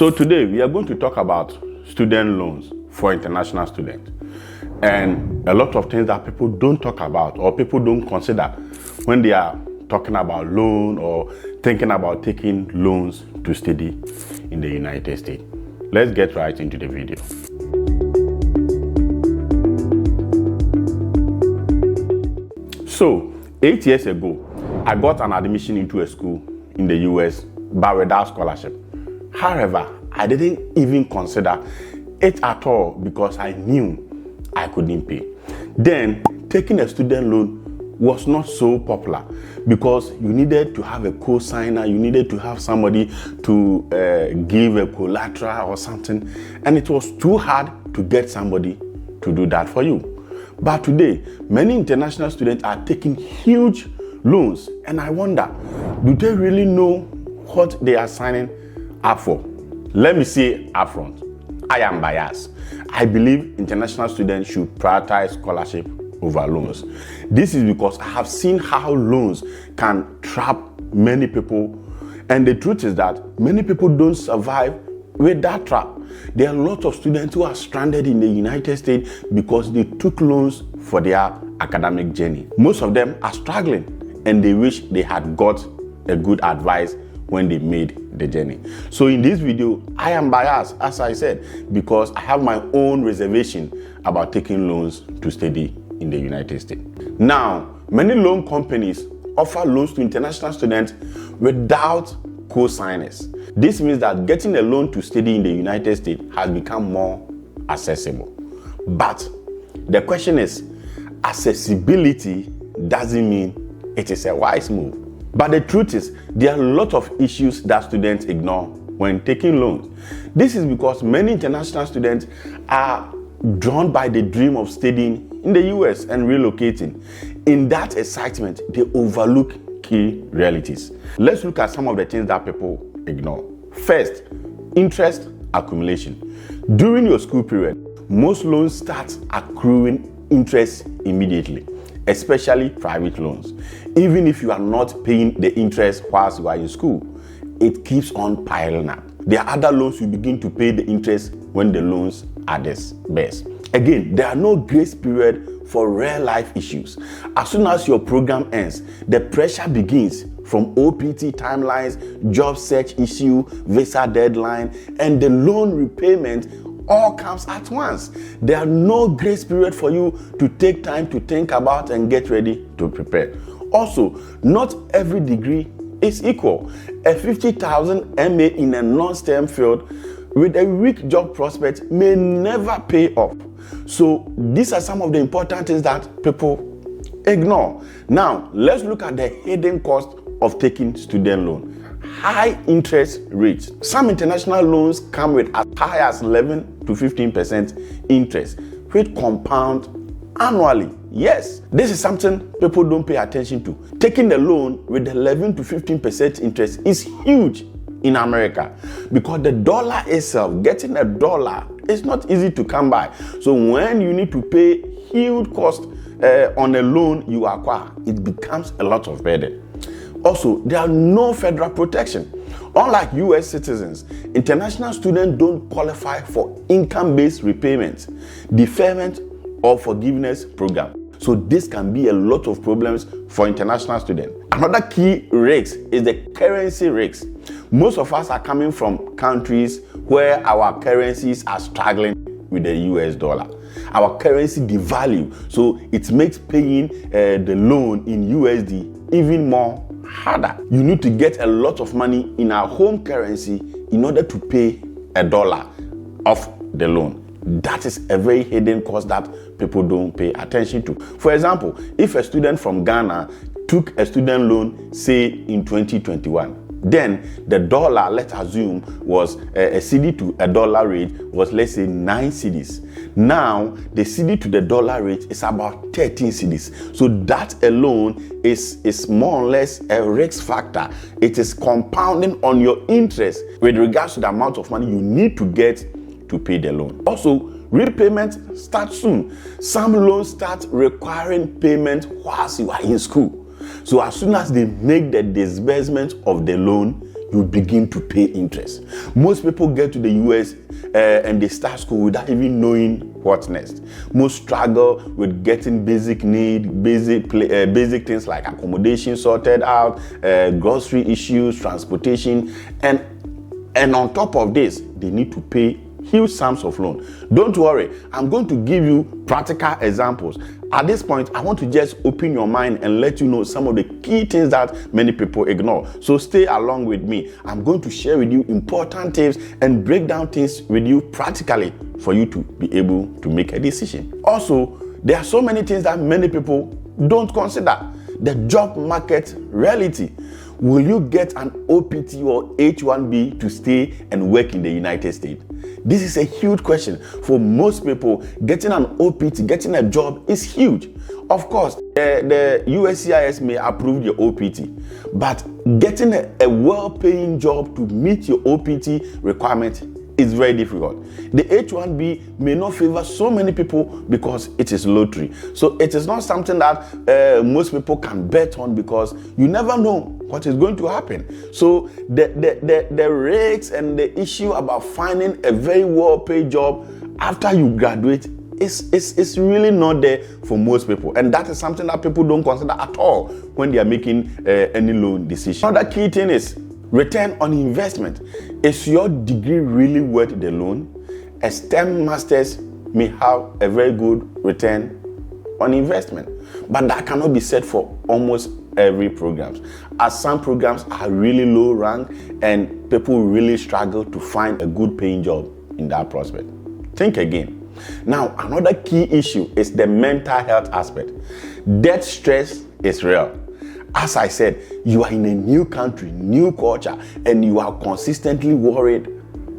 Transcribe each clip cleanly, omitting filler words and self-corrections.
So today we are going to talk about student loans for international students, and a lot of things that people don't talk about or people don't consider when they are talking about loan or thinking about taking loans to study in the United States. Let's get right into the video. So 8 years ago, I got an admission into a school in the US, but without scholarship. However, I didn't even consider it at all because I knew I couldn't pay. Then, taking a student loan was not so popular because you needed to have a co-signer, you needed to have somebody to give a collateral or something, and it was too hard to get somebody to do that for you. But today, many international students are taking huge loans, and I wonder, do they really know what they are signing up for? Let me say upfront, I am biased. I believe international students should prioritize scholarship over loans. This is because I have seen how loans can trap many people, and the truth is that many people don't survive with that trap. There are a lot of students who are stranded in the United States because they took loans for their academic journey. Most of them are struggling, and they wish they had got a good advice when they made the journey. So in this video, I am biased, as I said, because I have my own reservation about taking loans to study in the United States. Now, many loan companies offer loans to international students without co-signers. This means that getting a loan to study in the United States has become more accessible. But the question is, accessibility doesn't mean it is a wise move. But the truth is, there are a lot of issues that students ignore when taking loans. This is because many international students are drawn by the dream of studying in the US and relocating. In that excitement, they overlook key realities. Let's look at some of the things that people ignore. First, interest accumulation. During your school period, most loans start accruing interest immediately, especially private loans. Even if you are not paying the interest whilst you are in school, it keeps on piling up. There are other loans you begin to pay the interest when the loans are this best. Again, there are no grace period for real life issues. As soon as your program ends, the pressure begins from OPT timelines, job search issue, visa deadline, and the loan repayment all comes at once. There are no grace period for you to take time to think about and get ready to prepare. Also, not every degree is equal. A 50,000 MA in a non-STEM field with a weak job prospect may never pay off. So these are some of the important things that people ignore. Now, let's look at the hidden cost of taking student loan. High interest rates. Some international loans come with as high as 11 to 15% interest, which compound annually. Yes, this is something people don't pay attention to. Taking the loan with 11 to 15% interest is huge in America because the dollar itself, getting a dollar is not easy to come by. So when you need to pay huge cost on a loan you acquire, it becomes a lot of burden. Also, there are no federal protection. Unlike US citizens, international students don't qualify for income-based repayment, deferment, or forgiveness program. So this can be a lot of problems for international students. Another key risk is the currency risk. Most of us are coming from countries where our currencies are struggling with the US dollar. Our currency devalue, so it makes paying the loan in USD even more harder. You need to get a lot of money in our home currency in order to pay a dollar of the loan. That is a very hidden cost that people don't pay attention to. For example, if a student from Ghana took a student loan, say in 2021, then the dollar, let's assume, was a CD to a dollar rate was, let's say, 9 cedis. Now, the CD to the dollar rate is about 13 cedis. So that alone is more or less a risk factor. It is compounding on your interest with regards to the amount of money you need to get to pay the loan. Also, repayment starts soon. Some loans start requiring payment whilst you are in school. So as soon as they make the disbursement of the loan, you begin to pay interest. Most people get to the US and they start school without even knowing what's next. Most struggle with getting basic need, basic things like accommodation sorted out, grocery issues, transportation, and on top of this, they need to pay huge sums of loan. Don't worry, I'm going to give you practical examples. At this point, I want to just open your mind and let you know some of the key things that many people ignore. So stay along with me. I'm going to share with you important tips and break down things with you practically for you to be able to make a decision. Also, there are so many things that many people don't consider. The job market reality. Will you get an OPT or H-1B to stay and work in the United States? This is a huge question. For most people, getting an OPT, getting a job is huge. Of course, the USCIS may approve your OPT, but getting a well-paying job to meet your OPT requirement is very difficult. The H-1B may not favor so many people because it is lottery. So it is not something that most people can bet on because you never know what is going to happen. So the risks and the issue about finding a very well-paid job after you graduate is really not there for most people. And that is something that people don't consider at all when they are making any loan decision. Another key thing is return on investment. Is your degree really worth the loan? A STEM master's may have a very good return on investment, but that cannot be said for almost every program, as some programs are really low rank and people really struggle to find a good paying job in that prospect. Think again. Now, another key issue is the mental health aspect. Debt stress is real. As I said, you are in a new country, new culture, and you are consistently worried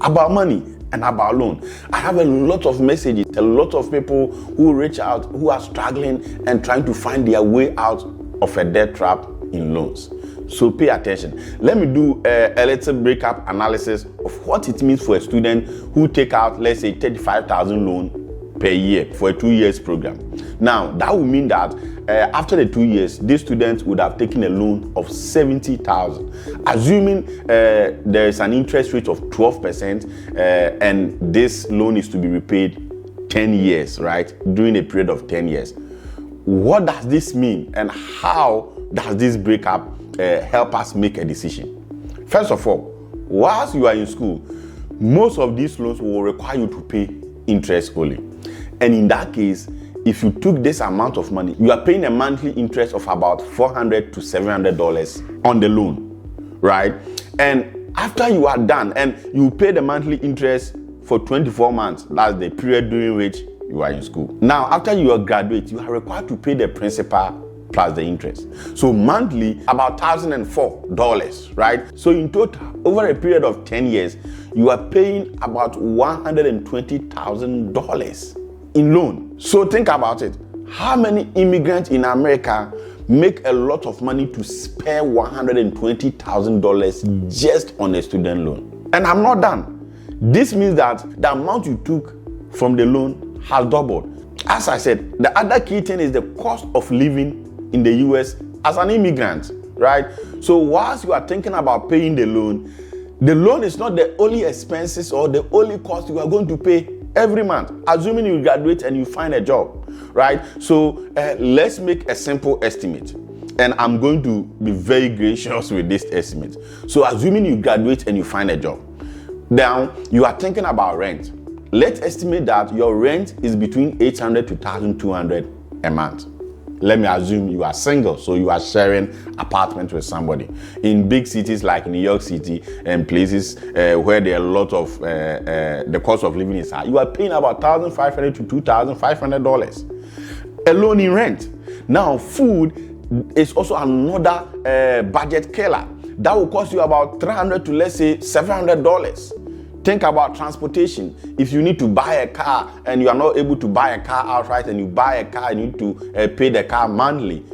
about money and about loan. I have a lot of messages, a lot of people who reach out, who are struggling and trying to find their way out of a debt trap in loans. So pay attention. Let me do a little breakup analysis of what it means for a student who take out, let's say, 35,000 loan per year for a 2 years program. Now, that would mean that after the 2 years, these students would have taken a loan of 70,000. Assuming there is an interest rate of 12% and this loan is to be repaid 10 years, right? During a period of 10 years. What does this mean and how does this breakup help us make a decision? First of all, whilst you are in school, most of these loans will require you to pay interest only. And in that case, if you took this amount of money, you are paying a monthly interest of about $400 to $700 on the loan, right? And after you are done and you pay the monthly interest for 24 months, that's the period during which you are in school. Now, after you are graduate, you are required to pay the principal plus the interest. So monthly, about $1,004, right? So in total, over a period of 10 years, you are paying about $120,000 in loan. So think about it. How many immigrants in America make a lot of money to spare $120,000 just on a student loan? And I'm not done. This means that the amount you took from the loan has doubled. As I said, the other key thing is the cost of living in the US as an immigrant, right? So whilst you are thinking about paying the loan is not the only expenses or the only cost you are going to pay every month, assuming you graduate and you find a job, right? So let's make a simple estimate, and I'm going to be very gracious with this estimate. So assuming you graduate and you find a job, now you are thinking about rent. Let's estimate that your rent is between $800 to $1,200 a month. Let me assume you are single, so you are sharing apartment with somebody. In big cities like New York City and places where there are a lot of the cost of living is high, you are paying about $1,500 to $2,500 alone in rent. Now, food is also another budget killer. That will cost you about $300 to, let's say, $700. Think about transportation. If you need to buy a car and you are not able to buy a car outright and you buy a car and you need to pay the car monthly,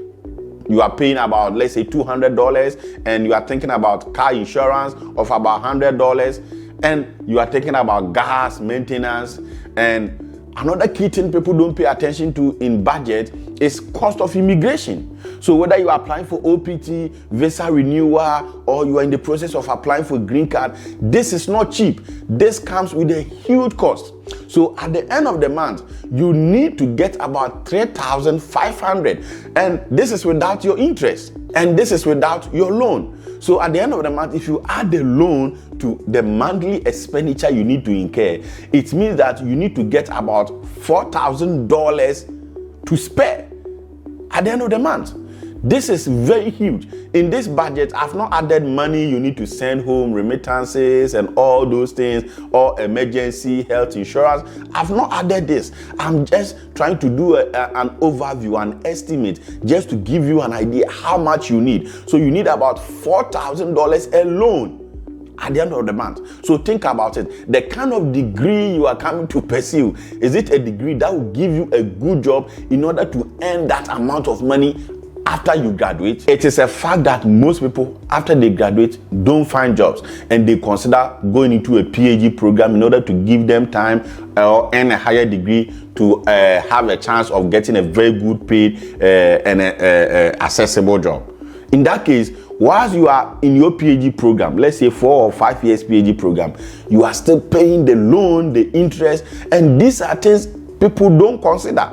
you are paying about, let's say, $200, and you are thinking about car insurance of about $100, and you are thinking about gas, maintenance. And another key thing people don't pay attention to in budget is cost of immigration. So whether you are applying for OPT, visa renewal, or you are in the process of applying for green card, this is not cheap. This comes with a huge cost. So at the end of the month, you need to get about $3,500, and this is without your interest, and this is without your loan. So at the end of the month, if you add the loan to the monthly expenditure you need to incur, it means that you need to get about $4,000 to spare at the end of the month. This is very huge. In this budget, I've not added money you need to send home, remittances and all those things, or emergency health insurance. I've not added this. I'm just trying to do an overview, an estimate, just to give you an idea how much you need. So you need about $4,000 alone at the end of the month. So think about it. The kind of degree you are coming to pursue, is it a degree that will give you a good job in order to earn that amount of money after you graduate? It is a fact that most people, after they graduate, don't find jobs, and they consider going into a PhD program in order to give them time or earn a higher degree to have a chance of getting a very good paid and accessible job. In that case, whilst you are in your PhD program, let's say 4 or 5 years PhD program, you are still paying the loan, the interest, and these are things people don't consider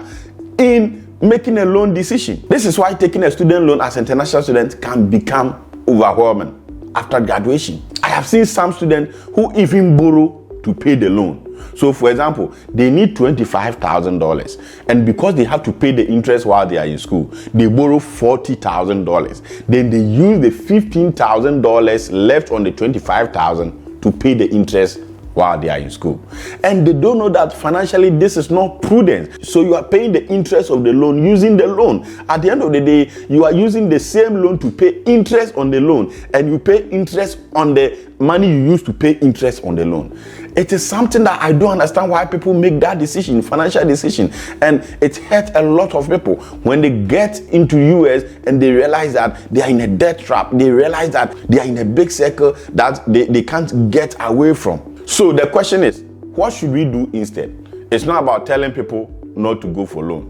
in making a loan decision. This is why taking a student loan as an international student can become overwhelming after graduation. I have seen some students who even borrow to pay the loan. So for example, they need $25,000, and because they have to pay the interest while they are in school, they borrow $40,000. Then they use the $15,000 left on the $25,000 to pay the interest while they are in school. And they don't know that financially this is not prudent. So you are paying the interest of the loan using the loan. At the end of the day, you are using the same loan to pay interest on the loan, and you pay interest on the money you use to pay interest on the loan. It is something that I don't understand why people make that decision, financial decision, and it hurts a lot of people when they get into US and they realize that they are in a debt trap. They realize that they are in a big circle that they can't get away from. So the question is, what should we do instead? It's not about telling people not to go for loan.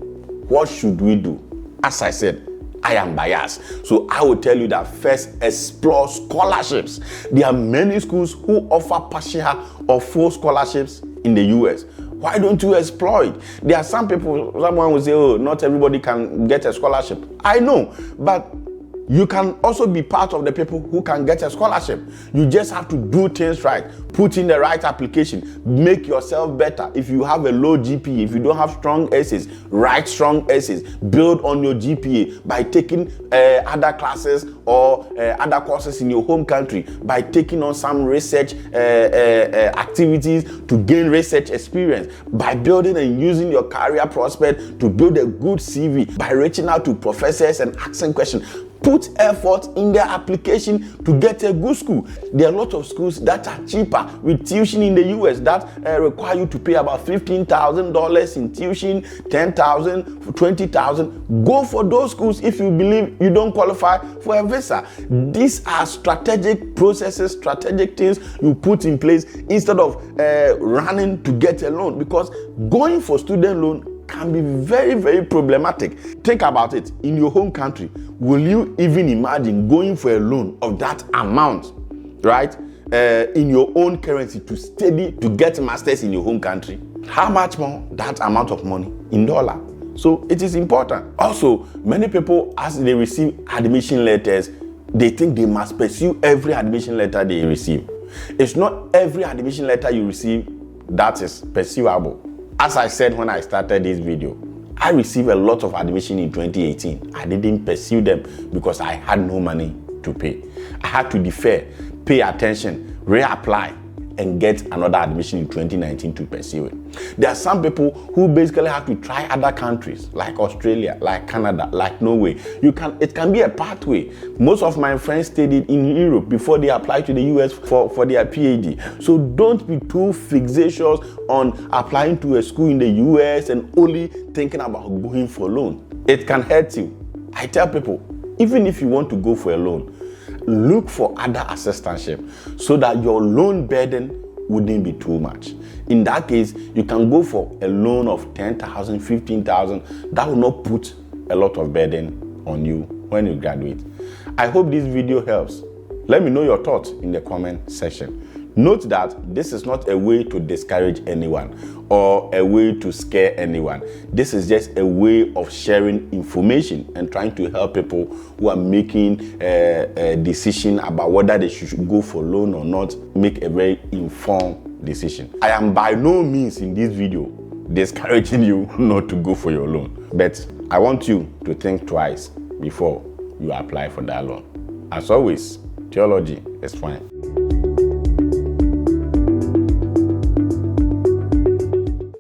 What should we do? As I said, I am biased. So I will tell you that first, explore scholarships. There are many schools who offer partial or full scholarships in the US. Why don't you explore it? There are some people, someone will say, oh, not everybody can get a scholarship. I know, but you can also be part of the people who can get a scholarship. You just have to do things right. Put in the right application. Make yourself better. If you have a low GPA, if you don't have strong essays, write strong essays. Build on your GPA by taking other classes or other courses in your home country, by taking on some research activities to gain research experience, by building and using your career prospect to build a good CV, by reaching out to professors and asking questions. Put effort in their application to get a good school. There are a lot of schools that are cheaper with tuition in the US that require you to pay about $15,000 in tuition, $10,000, $20,000. Go for those schools if you believe you don't qualify for a visa. These are strategic processes, strategic things you put in place instead of running to get a loan, because going for student loan can be very, very problematic. Think about it. In your home country, will you even imagine going for a loan of that amount, right? In your own currency to study, to get masters in your home country? How much more that amount of money in dollar? So it is important. Also, many people, as they receive admission letters, they think they must pursue every admission letter they receive. It's not every admission letter you receive that is pursuable. As I said when I started this video, I received a lot of admission in 2018. I didn't pursue them because I had no money to pay. I had to defer, pay attention, reapply, and get another admission in 2019 to pursue it. There are some people who basically have to try other countries like Australia, like Canada, like Norway. It can be a pathway. Most of my friends studied in Europe before they applied to the US for their PhD. So don't be too fixatious on applying to a school in the US and only thinking about going for a loan. It can hurt you. I tell people, even if you want to go for a loan, look for other assistantship so that your loan burden wouldn't be too much. In that case, you can go for a loan of $10,000, $15,000. That will not put a lot of burden on you when you graduate. I hope this video helps. Let me know your thoughts in the comment section. Note that this is not a way to discourage anyone or a way to scare anyone. This is just a way of sharing information and trying to help people who are making a decision about whether they should go for loan or not, make a very informed decision. I am by no means in this video discouraging you not to go for your loan, but I want you to think twice before you apply for that loan. As always, theology is fine.